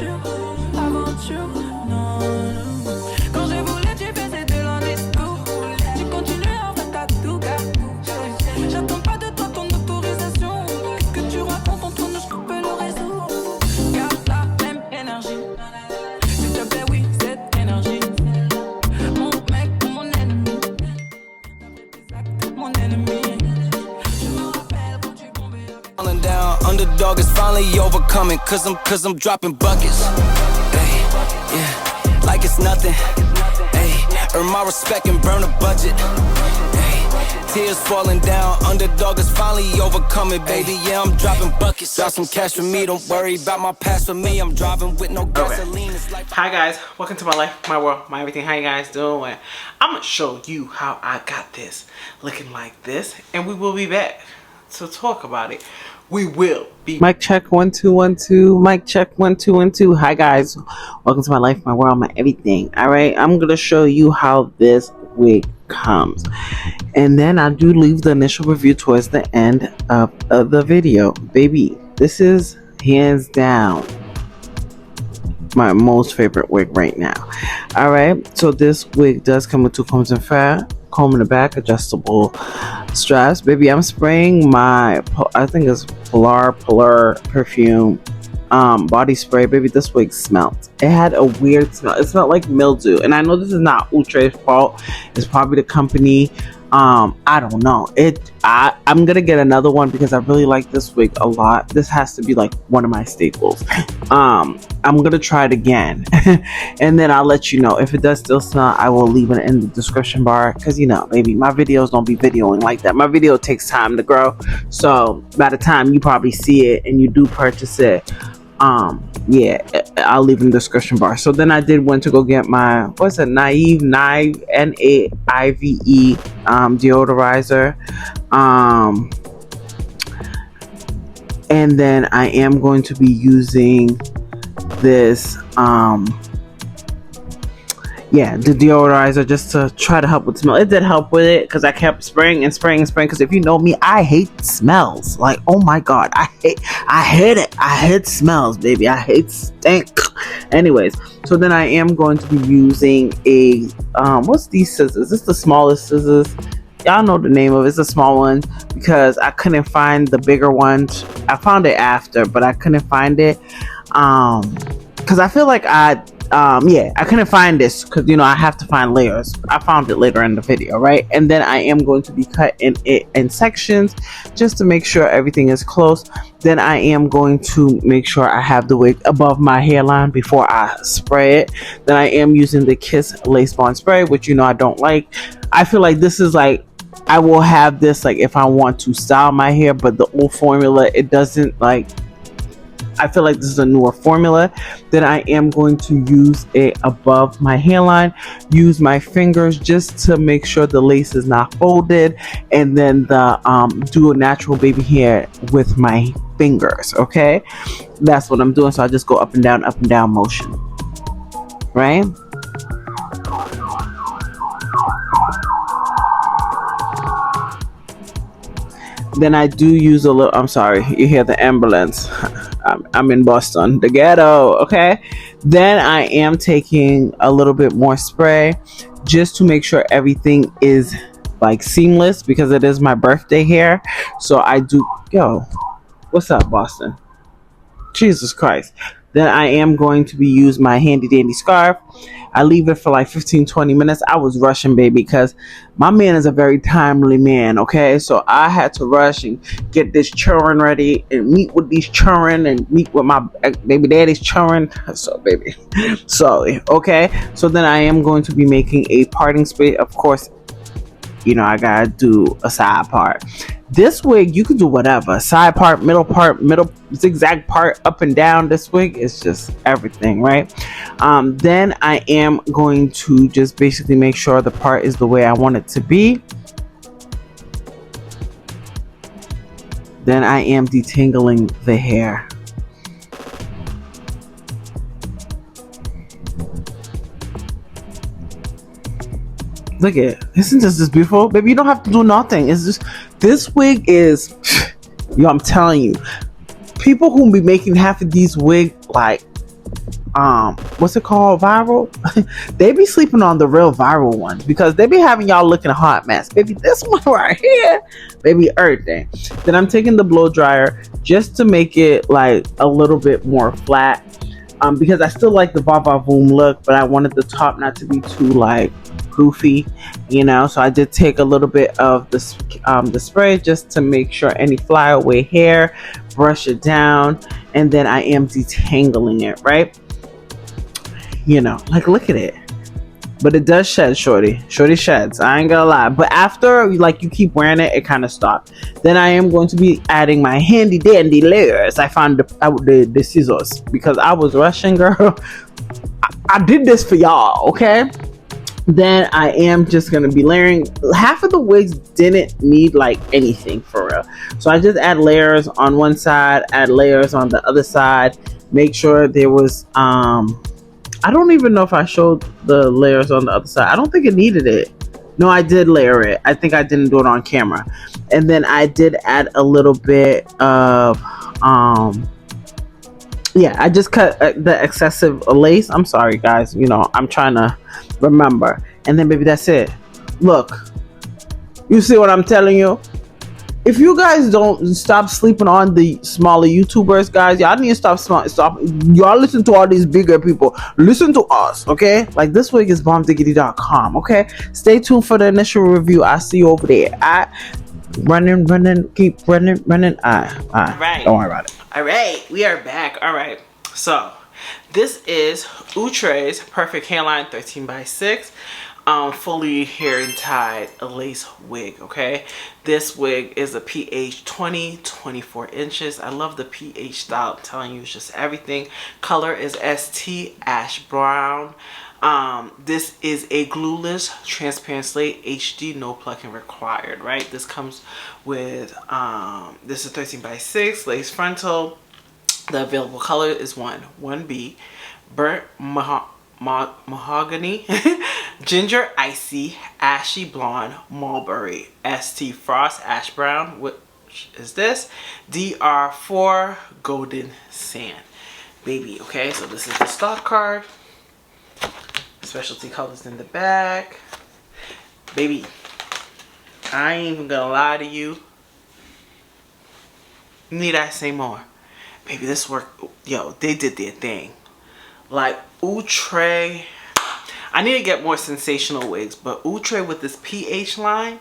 aventure, non, non. Quand j'ai voulu, tu faisais de l'indiscours. Tu continues en fait à tout gâcher. J'attends pas de toi ton autorisation. Que tu racontes entre nous, je coupe le réseau. Garde la même énergie. S'il te plaît, oui, cette énergie. Mon mec ou mon ennemi. Mon ennemi. Je me rappelle quand tu tombais avec. Falling down, underdog is finally overcoming, cause I'm dropping buckets. Hey, yeah, like it's nothing. Hey, earn my respect and burn a budget. Hey, tears falling down, underdog is finally overcoming, baby. Yeah, I'm dropping buckets. Got some cash for me, don't worry about my past for me. I'm driving with no gasoline. It's like Hi guys, welcome to my life, my world, my everything. How you guys doing? I'm gonna show you how I got this looking like this, and we will be back to talk about it. We will be. Mic check 1 2 1 2. Mic check 1 2 1 2. Hi guys, welcome to my life, my world, my everything. All right, I'm gonna show you how this wig comes, and then I do leave the initial review towards the end of the video. Baby, this is hands down my most favorite wig right now. All right, so this wig does come with 2 combs and fat, comb in the back, adjustable straps. Baby, I'm spraying my, I think it's Polar perfume body spray. Baby, this wig smelled. It had a weird smell. It smelled like mildew, and I know this is not Outre's fault. It's probably the company. I don't know. I'm gonna get another one because I really like this wig a lot. This has to be like one of my staples. I'm gonna try it again and then I'll let you know. If it does still smell, I will leave it in the description bar, because you know, baby, my videos don't be videoing like that. My video takes time to grow, so by the time you probably see it and you do purchase it, yeah, I'll leave in the description bar. So then I did went to go get my, what's it, Naive N-A-I-V-E deodorizer, and then I am going to be using this yeah, the deodorizer, just to try to help with smell. It did help with it because I kept spraying and spraying and spraying, because if you know me, I hate smells. Like, oh my god, I hate it. I hate smells, baby. I hate stink. Anyways, so then I am going to be using a what's these scissors? This is the smallest scissors. Y'all know the name of it. It's a small one because I couldn't find the bigger ones. I found it after, but I couldn't find it because I feel like yeah, I couldn't find this because, you know, I have to find layers. I found it later in the video, right? And then I am going to be cutting it in sections just to make sure everything is close. Then I am going to make sure I have the wig above my hairline before I spray it. Then I am using the Kiss Lace Front spray, which, you know, I don't like. I feel like this is like, I will have this like if I want to style my hair, but the old formula, it doesn't, like, I feel like this is a newer formula. Then I am going to use it above my hairline, use my fingers just to make sure the lace is not folded, and then do a natural baby hair with my fingers. Okay, that's what I'm doing. So I just go up and down motion, right? Then I do use a little, I'm sorry, you hear the ambulance. I'm in Boston, the ghetto, okay? Then I am taking a little bit more spray just to make sure everything is like seamless, because it is my birthday hair. So I do, yo, what's up, Boston? Jesus Christ. Then I am going to be using my handy dandy scarf. I leave it for like 15-20 minutes. I was rushing, baby, because my man is a very timely man, okay? So I had to rush and get this children ready and meet with these children and meet with my baby daddy's children. So, baby, sorry, okay? So then I am going to be making a parting spray. Of course, you know, I gotta do a side part. This wig, you can do whatever. Side part, middle zigzag part, up and down. This wig is just everything, right? Then I am going to just basically make sure the part is the way I want it to be. Then I am detangling the hair. Look at it. Isn't this beautiful? Baby, you don't have to do nothing. It's just, this wig is, yo, I'm telling you, people who be making half of these wigs, like, what's it called, viral. They be sleeping on the real viral ones because they be having y'all looking a hot mess. Baby, this one right here, baby, everything. Then I'm taking the blow dryer just to make it like a little bit more flat, because I still like the va va voom look, but I wanted the top not to be too like goofy, you know. So I did take a little bit of the spray just to make sure any flyaway hair, brush it down, and then I am detangling it, right? You know, like, look at it. But it does shed, shorty sheds, I ain't gonna lie. But after like you keep wearing it, it kind of stopped. Then I am going to be adding my handy dandy layers. I found the scissors because I was rushing, girl. I did this for y'all, okay? Then I am just gonna be layering. Half of the wigs didn't need like anything for real, so I just add layers on one side, add layers on the other side, make sure there was I don't even know if I showed the layers on the other side. I don't think it needed it. No, I did layer it. I think I didn't do it on camera. And then I did add a little bit of yeah, I just cut the excessive lace. I'm sorry guys, you know, I'm trying to remember. And then baby, that's it. Look, you see what I'm telling you? If you guys don't stop sleeping on the smaller YouTubers, guys, y'all need to stop. Y'all listen to all these bigger people. Listen to us, okay? Like, this wig is bombdiggity.com, okay? Stay tuned for the initial review. I'll see you over there. Keep running. Right. Don't worry about it. All right, we are back. All right, so this is Outre's Perfect Hairline 13x6. Fully hair and tied lace wig. Okay, this wig is a PH20, 24 inches. I love the PH style. I'm telling you, it's just everything. Color is ST Ash Brown. This is a glueless transparent slate HD, no plucking required, right? This comes with this is 13x6 lace frontal. The available color is 1B, burnt mahogany, ginger icy, ashy blonde, mulberry, ST frost ash brown, which is this, DR4 golden sand, baby. Okay, so this is the stock card. Specialty colors in the back, baby. I ain't even gonna lie to you. Need I say more? Baby, this work, yo, they did their thing. Like, Outre, I need to get more sensational wigs, but Outre with this PH line,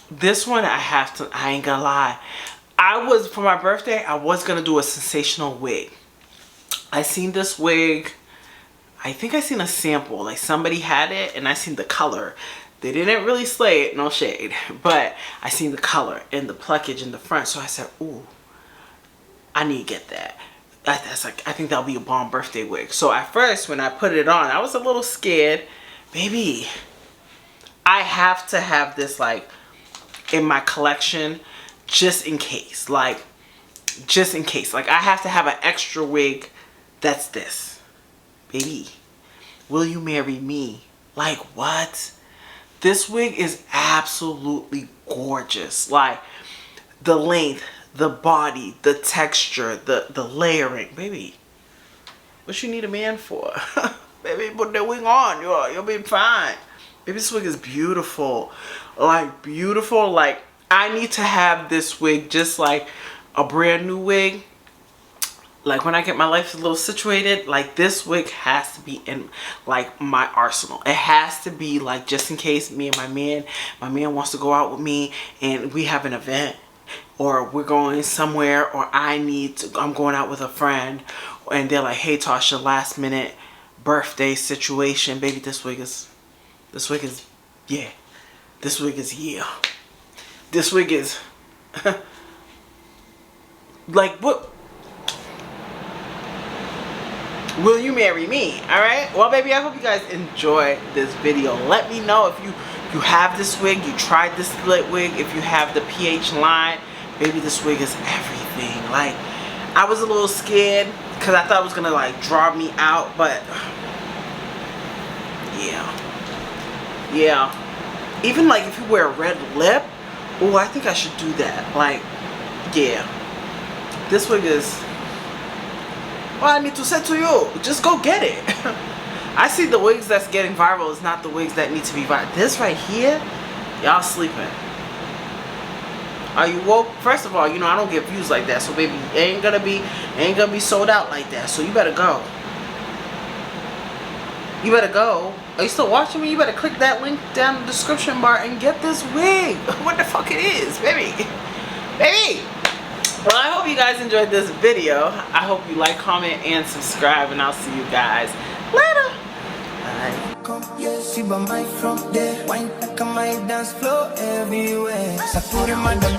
this one I ain't gonna lie. For my birthday, I was gonna do a sensational wig. I seen this wig, I think I seen a sample, like somebody had it and I seen the color. They didn't really slay it, no shade, but I seen the color and the pluckage in the front, so I said, ooh, I need to get that. That's like, I think that'll be a bomb birthday wig. So at first, when I put it on, I was a little scared. Baby, I have to have this like in my collection just in case. Like, just in case. Like, I have to have an extra wig that's this. Baby, will you marry me? Like, what? This wig is absolutely gorgeous. Like, the length, the body, the texture, the layering. Baby, what you need a man for? Baby, put that wig on. You'll be fine. Baby, this wig is beautiful. Like, beautiful. Like, I need to have this wig just like a brand new wig. Like, when I get my life a little situated, like, this wig has to be in like my arsenal. It has to be like, just in case me and my man wants to go out with me and we have an event, or we're going somewhere, or I'm going out with a friend and they're like, hey Tasha, last minute birthday situation. Baby, this wig is yeah. This wig is yeah. This wig is like, what? Will you marry me? Alright? Well, baby, I hope you guys enjoy this video. Let me know if you have this wig, you tried this split wig, if you have the PH line. Baby, this wig is everything. Like, I was a little scared because I thought it was going to, like, draw me out. But, yeah. Yeah. Even, like, if you wear a red lip, oh, I think I should do that. Like, yeah. This wig is Well, I need to say to you, just go get it. I see the wigs that's getting viral is not the wigs that need to be viral. This right here, y'all sleeping. Are you woke? First of all, you know I don't get views like that, so baby, it ain't gonna be sold out like that. So you better go. You better go. Are you still watching me? You better click that link down in the description bar and get this wig. What the fuck it is, baby, baby. Well, I hope you guys enjoyed this video. I hope you like, comment, and subscribe, and I'll see you guys later. Yeah, she by my front there. Wine like a my dance floor everywhere. So put him on the